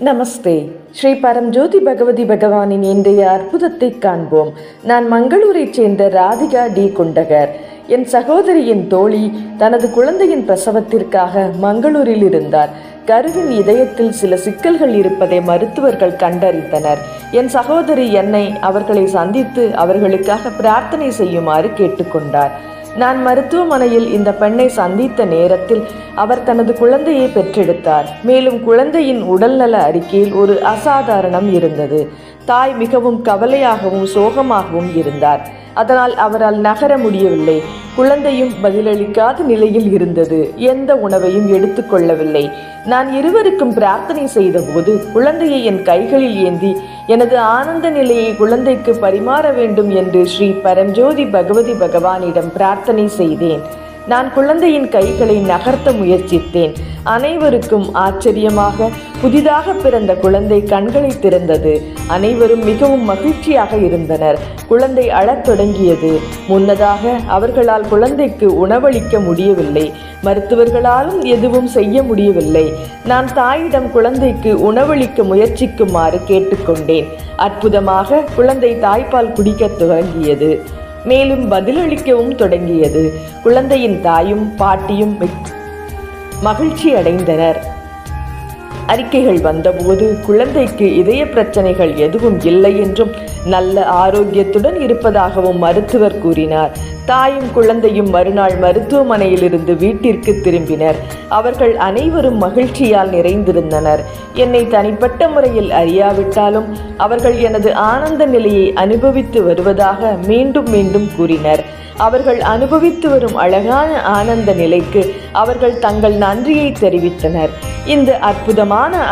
நமஸ்தே. ஸ்ரீ பரம்ஜோதி பகவதி பகவானின் இன்றைய அற்புதத்தை காண்போம். நான் மங்களூரைச் சேர்ந்த ராதிகா டி குண்டகர். என் சகோதரியின் தோழி தனது குழந்தையின் பிரசவத்திற்காக மங்களூரில் இருந்தார். கருவின் இதயத்தில் சில சிக்கல்கள் இருப்பதை மருத்துவர்கள் கண்டறிந்தனர். என் சகோதரி என்னை அவர்களை சந்தித்து அவர்களுக்காக பிரார்த்தனை செய்யுமாறு கேட்டுக்கொண்டார். நான் மருத்துவமனையில் இந்த பெண்ணை சந்தித்த நேரத்தில் அவர் தனது குழந்தையை பெற்றெடுத்தார். மேலும் குழந்தையின் உடல்நல அறிக்கையில் ஒரு அசாதாரணம் இருந்தது. தாய் மிகவும் கவலையாகவும் சோகமாகவும் இருந்தார். அதனால் அவரால் நகர முடியவில்லை. குழந்தையும் பதிலளிக்காத நிலையில் இருந்தது. எந்த உணவையும் எடுத்துக்கொள்ளவில்லை. நான் இருவருக்கும் பிரார்த்தனை செய்த போது குழந்தையை என் கைகளில் ஏந்தி எனது ஆனந்த நிலையை குழந்தைக்கு பரிமாற வேண்டும் என்று ஸ்ரீ பரம்ஜோதி பகவதி பகவானிடம் பிரார்த்தனை செய்தேன். நான் குழந்தையின் கைகளை நகர்த்த முயற்சித்தேன். அனைவருக்கும் ஆச்சரியமாக புதிதாக பிறந்த குழந்தை கண்களை திறந்தது. அனைவரும் மிகவும் மகிழ்ச்சியாக இருந்தனர். குழந்தை அழத் தொடங்கியது. முன்னதாக அவர்களால் குழந்தைக்கு உணவளிக்க முடியவில்லை. மருத்துவர்களாலும் எதுவும் செய்ய முடியவில்லை. நான் தாயிடம் குழந்தைக்கு உணவளிக்க முயற்சிக்குமாறு கேட்டுக்கொண்டேன். அற்புதமாக குழந்தை தாய்ப்பால் குடிக்க துவங்கியது. மேலும் பதிலளிக்கவும் தொடங்கியது. குழந்தையின் தாயும் பாட்டியும் மகிழ்ச்சி அடைந்தனர். அறிக்கைகள் வந்தபோது குழந்தைக்கு இதய பிரச்சனைகள் எதுவும் இல்லை என்றும் நல்ல ஆரோக்கியத்துடன் இருப்பதாகவும் மருத்துவர் கூறினார். தாயும் குழந்தையும் மறுநாள் மருத்துவமனையிலிருந்து வீட்டிற்கு திரும்பினர். அவர்கள் அனைவரும் மகிழ்ச்சியால் நிறைந்திருந்தனர். என்னை தனிப்பட்ட முறையில் அறியாவிட்டாலும் அவர்கள் எனது ஆனந்த நிலையை அனுபவித்து வருவதாக மீண்டும் மீண்டும் கூறினர். அவர்கள் அனுபவித்து வரும் அழகான ஆனந்த நிலைக்கு அவர்கள் தங்கள் நன்றியை தெரிவித்தனர். இந்த அற்புதமான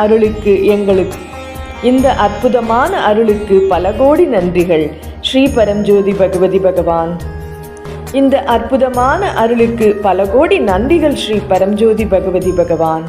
அருளுக்கு பல கோடி நன்றிகள். ஸ்ரீ பரம்ஜோதி பகவதி பகவான். இந்த அற்புதமான அருளுக்கு பல கோடி நன்றிகள். ஸ்ரீ பரம்ஜோதி பகவதி பகவான்.